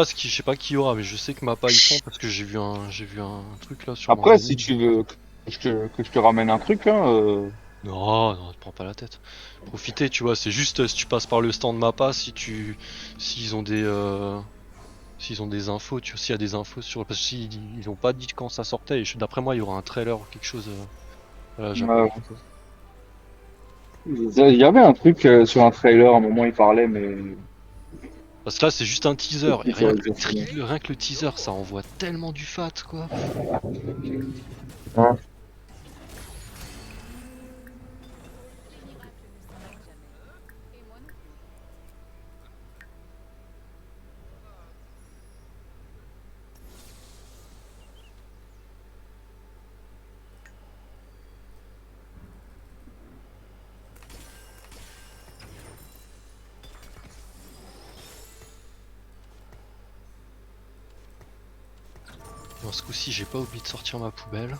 je sais pas qui y aura, mais je sais que Mappa ils font parce que j'ai vu un truc là sur Après, Mangaline. si tu veux que je te ramène un truc, hein, Non, non, te prends pas la tête. Profitez, tu vois, c'est juste si tu passes par le stand Mappa, s'ils ont s'ils ont des infos, tu vois, s'il y a des infos sur, parce qu'ils ils ont pas dit quand ça sortait. Et d'après moi, il y aura un trailer ou quelque chose à la euh, japonaise. il y avait un truc sur un trailer, à un moment il parlait, mais Parce que là, c'est juste un je sais teaser et plus quoi exactement. rien que le teaser, ça envoie tellement du fat, quoi. Ouais. Dans ce coup-ci, j'ai pas oublié de sortir ma poubelle.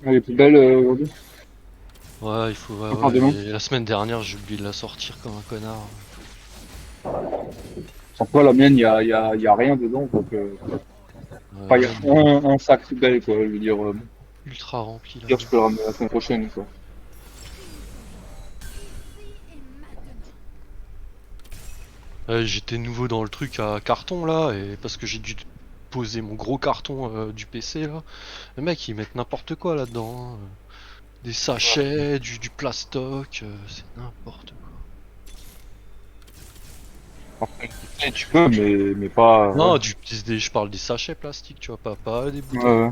Elle est plus belle aujourd'hui. Ouais, il faut, ouais, Enfin, ouais. demain. Et la semaine dernière, j'ai oublié de la sortir comme un connard. Sans quoi, la mienne, il y a rien dedans. Donc, enfin, il y Ouais, mais a un sac poubelle, quoi. Je veux dire, ultra rempli dire, je là-dedans. peux le ramener la semaine prochaine, quoi. J'étais nouveau dans le truc à carton là, et parce que j'ai dû poser mon gros carton du PC là. Les mecs ils mettent n'importe quoi là-dedans, hein. Des sachets, du plastoc, c'est n'importe quoi. Après, tu peux, mais pas. Ouais. Non, je parle des sachets plastiques, tu vois, pas des Ouais, bouteilles. ouais.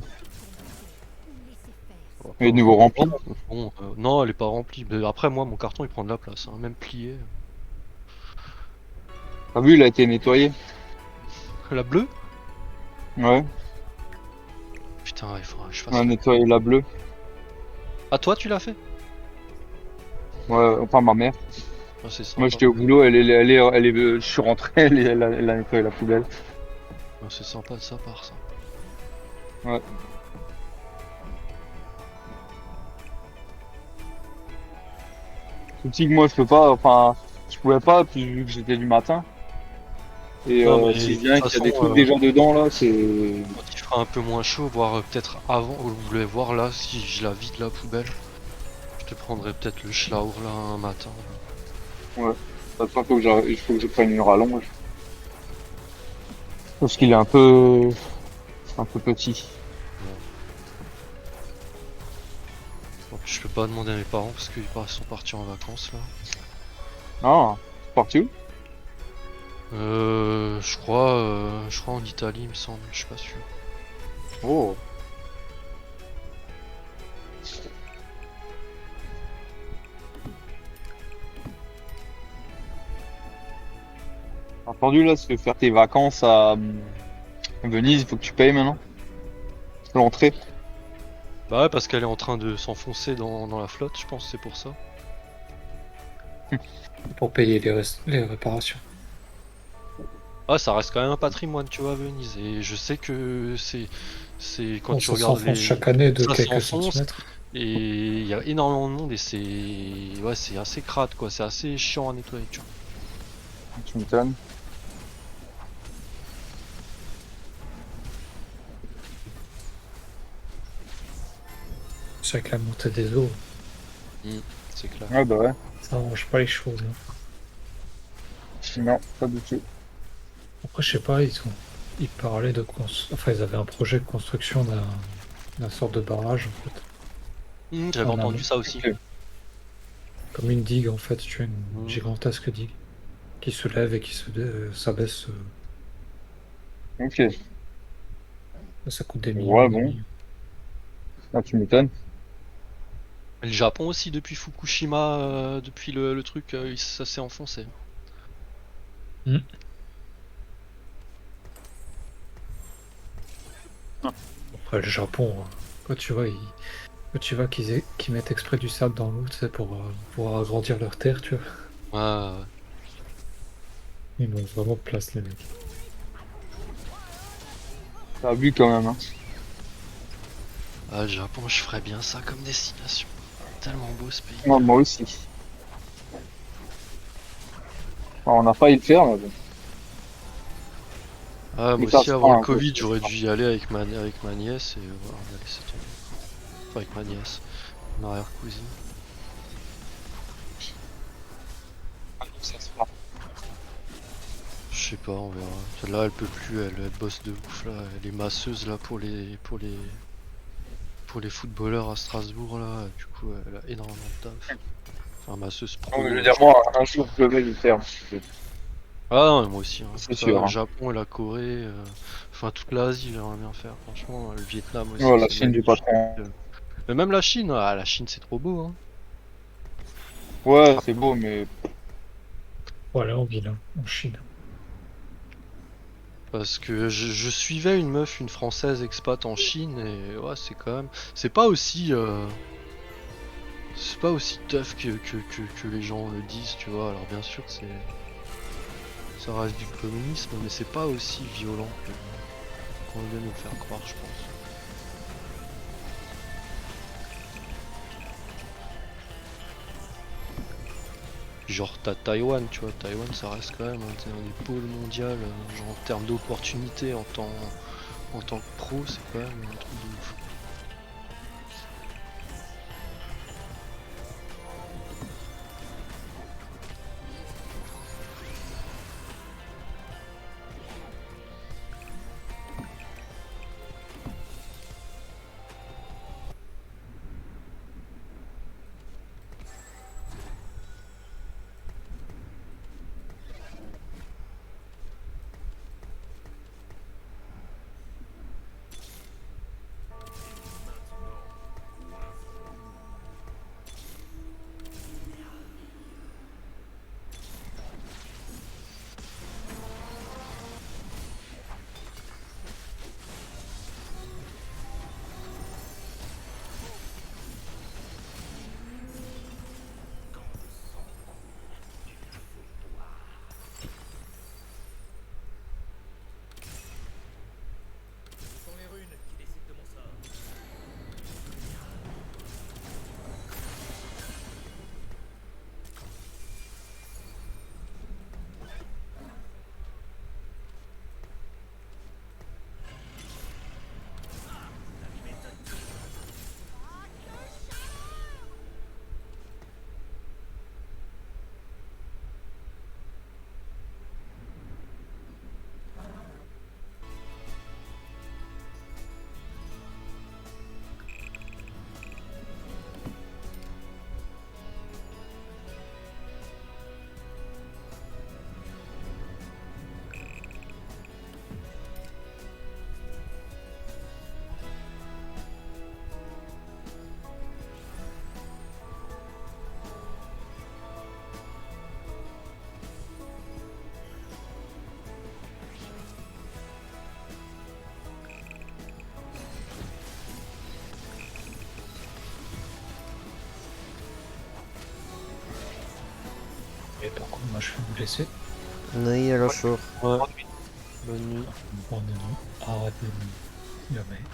Et Après, de nouveau on vend, rempli. bon, non, elle est pas remplie. Mais après, moi, mon carton il prend de la place, hein, même plié. T'as vu, il a été nettoyé. La bleue? Ouais. Putain, il faudra que je On fasse a le. nettoyé la bleue. Ah, toi, tu l'as fait? Ouais, enfin, ma mère. Ah, c'est Moi, sympa. j'étais au boulot, je suis rentré, elle a nettoyé la poubelle. Ah, c'est sympa de sa part, ça. Ouais. Souci que moi, je peux pas, enfin, je pouvais pas, puis vu que j'étais du matin. Et Non, mais si de je toute viens et qu'il y a façon, des trucs déjà dedans, là, c'est. quand il fera un peu moins chaud, voire peut-être avant, vous voulez voir là, si je la vide la poubelle, je te prendrai peut-être le schlaur là un matin. Ouais. Attends, il faut que je prenne une rallonge. Parce qu'il est un peu petit. Bon. En plus, je peux pas demander à mes parents parce qu'ils sont partis en vacances là. Ah, c'est parti où? Je crois en Italie, il me semble, je suis pas sûr. Oh. T'as entendu, là, si tu veux faire tes vacances à Venise, il faut que tu payes maintenant. L'entrée. Bah ouais, parce qu'elle est en train de s'enfoncer dans la flotte, je pense, c'est pour ça. Pour payer les réparations. Ah, ça reste quand même un patrimoine, tu vois, Venise. Et je sais que c'est quand Bon, tu ça regardes s'enfonce chaque année de ça quelques s'enfonce centimètres. et il y a énormément de monde et ouais, c'est assez crade, quoi. C'est assez chiant à nettoyer, tu vois. Tu m'étonnes. C'est avec la montée des eaux. C'est clair. Ouais, bah ouais. Ça arrange pas les choses, hein. Non, pas du tout. Après, je sais pas, ils parlaient enfin, ils avaient un projet de construction d'un sorte de barrage, en fait. J'avais En entendu amont. ça aussi. Ok. Comme une digue, en fait, tu vois, une Mm. gigantesque digue qui se lève et qui s'abaisse. Ok. Ça coûte des millions Ouais, et des bon. millions. Ah, tu m'étonnes. Et le Japon aussi, depuis Fukushima, depuis le truc, ça s'est enfoncé. Hmm. Après, le Japon, quand tu vois, quand tu vois qu'ils mettent exprès du sable dans l'eau, tu sais, pour agrandir leur terre, tu vois. Ouais, ouais. Ils n'ont vraiment de place, les mecs. T'as vu quand même, hein. Ah, le Japon, je ferais bien ça comme destination. Tellement beau ce pays. Ouais, moi aussi. On a failli le faire, mais bon. Ah, Mais moi ça aussi, se avant prend le un peu, Covid, ça se j'aurais prend. dû y aller avec ma nièce et voilà, on a laissé tomber. Enfin, avec ma nièce, mon arrière-cousine. Ça se prend. Je sais pas, on verra. Celle-là, elle peut plus, elle bosse de ouf là. Elle est masseuse là pour les footballeurs à Strasbourg là. Du coup, elle a énormément de taf. Enfin, masseuse Non, mais je veux pro. dire, moi, un jour, je vais le faire. Ah non, mais moi aussi. Hein. C'est Ça, sûr. le Hein. Japon et la Corée, enfin toute l'Asie, j'aimerais bien faire. Franchement, le Vietnam Oh, aussi, la c'est Chine du magnifique. patron. Mais même la Chine, ah, la Chine c'est trop beau. Hein. Ouais, c'est beau, mais Voilà, en ville, hein, en Chine. Parce que je suivais une meuf, une française expat en Chine et ouais, c'est quand même, c'est pas aussi tough que les gens le disent, tu vois. Alors bien sûr, ça reste du communisme, mais c'est pas aussi violent que qu'on vient nous le faire croire, je pense. Genre t'as Taïwan, tu vois, Taïwan ça reste quand même un des pôles mondial, genre en termes d'opportunités en tant que pro, c'est quand même un truc de ouf. Et donc, moi, je vais vous laisser. Oui, à la jour. Ouais, bonne nuit. Bonne nuit. Arrêtez jamais.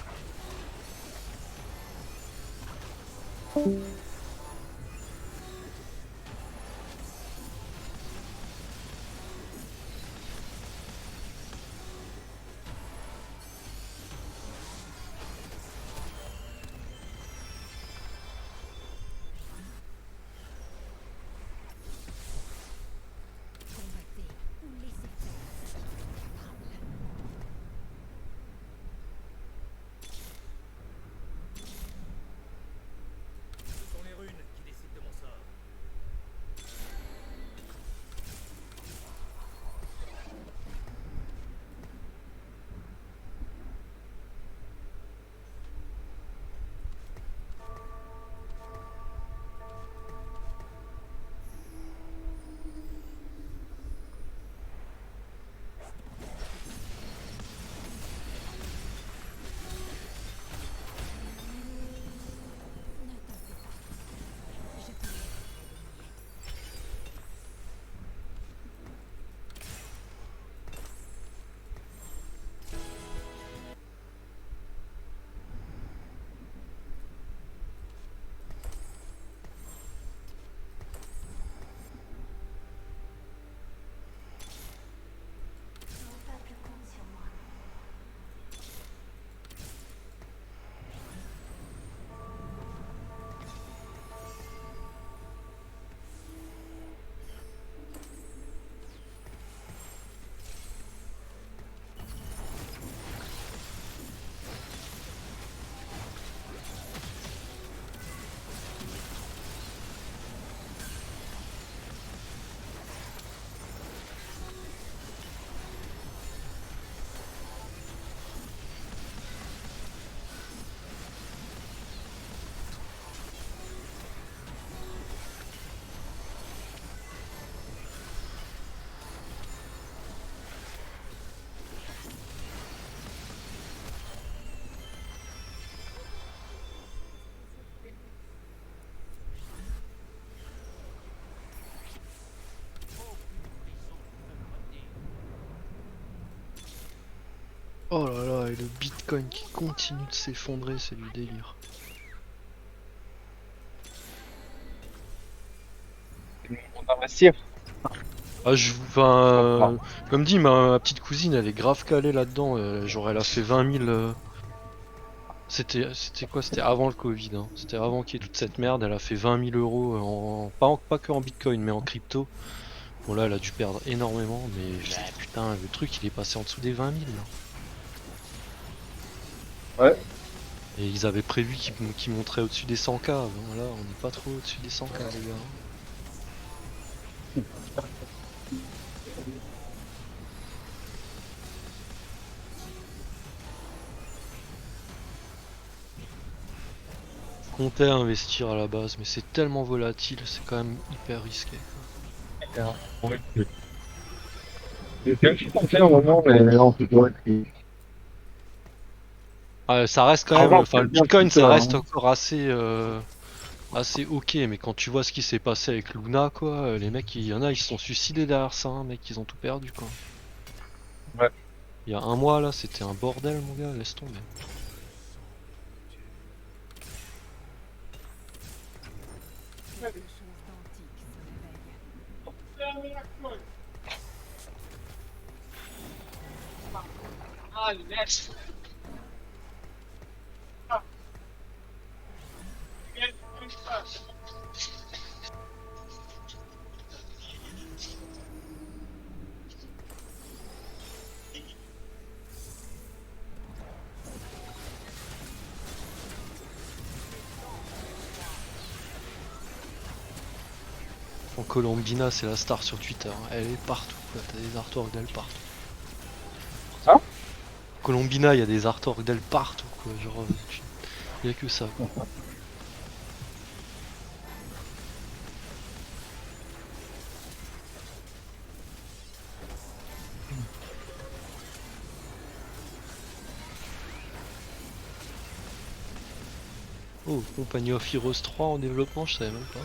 Oh là là, et le Bitcoin qui continue de s'effondrer, c'est du délire. On va investir. Ah, enfin, comme dit, ma petite cousine, elle est grave calée là-dedans. Genre, elle a fait 20 000. C'était quoi? C'était avant le Covid. Hein. C'était avant qu'il y ait toute cette merde. Elle a fait 20 000 euros pas que en Bitcoin, mais en crypto. Bon, là, elle a dû perdre énormément. Mais putain, le truc, il est passé en dessous des 20 000 là. Ouais. Et ils avaient prévu qu'il monterait au-dessus des 100K. Bon, là, on n'est pas trop au-dessus des 100K, les gars. Comptais à investir à la base, mais c'est tellement volatile, c'est quand même hyper risqué. Ah, ça reste quand même, enfin le Bitcoin ça reste encore assez ok, mais quand tu vois ce qui s'est passé avec Luna quoi, les mecs il y en a ils se sont suicidés derrière ça, hein, mec, ils ont tout perdu quoi. Ouais. Il y a un mois là c'était un bordel mon gars, laisse tomber. En Colombina c'est la star sur Twitter, hein. Elle est partout quoi, t'as des artworks d'elle partout. Ah Colombina il y a des artworks d'elle partout quoi, genre y a que ça quoi. Oh, Company of Heroes 3 en développement, je savais même pas.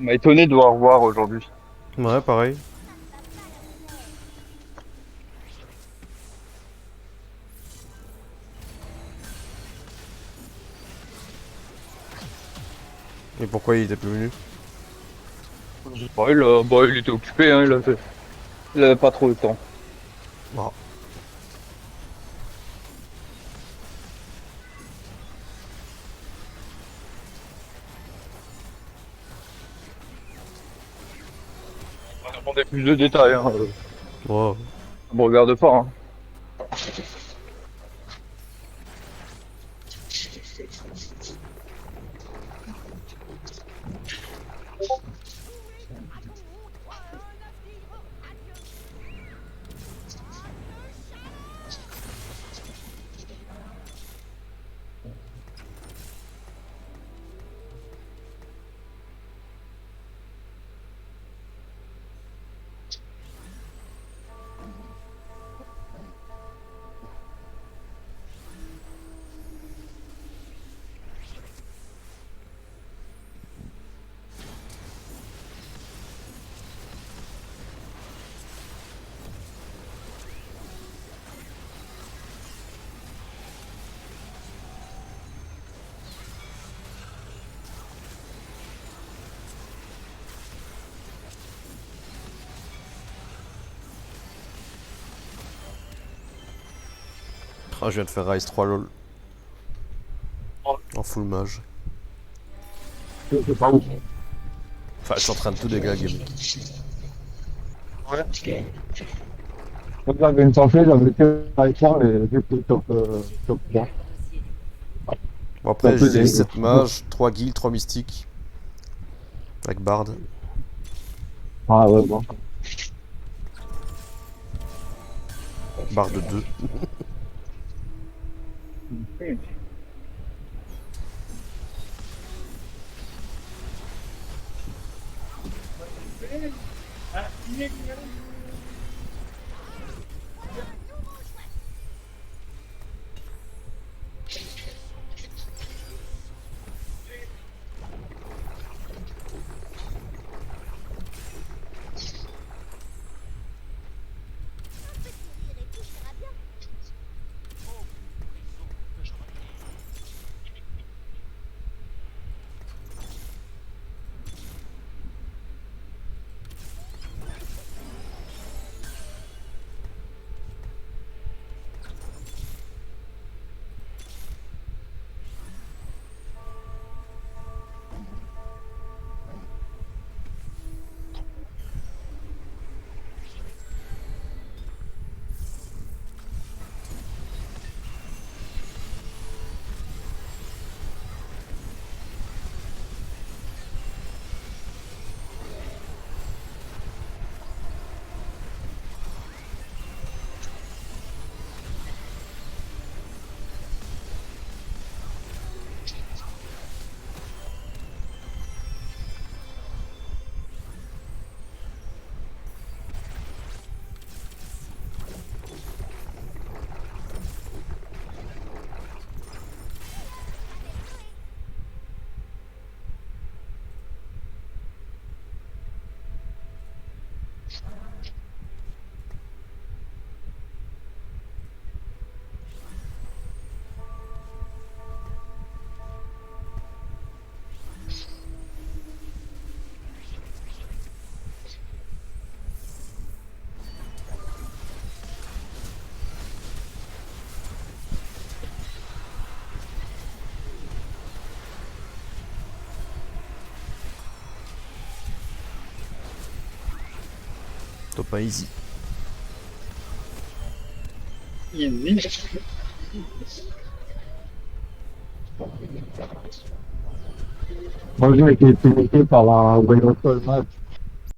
On m'a étonné de voir voir aujourd'hui. Ouais, pareil. Et pourquoi il était plus venu? Je sais pas, il était occupé, hein, il avait pas trop le temps. Ah. On va demander plus de détails, hein. Wow. Ça me regarde pas, hein. Ah, je viens de faire Rise 3 lol. En full mage. C'est pas ouf. Enfin, je suis en train de tout déglinguer, mec. Ouais. Quand j'avais une santé, j'avais que Richard et j'étais top 3. Bon, après, Un peu j'ai des- 7 mages, 3 guilds, 3 mystiques. Avec Bard. Ah ouais, bon. Bard 2. Top pas easy. Easy. Moi, j'ai été pénétré par un Wayne match.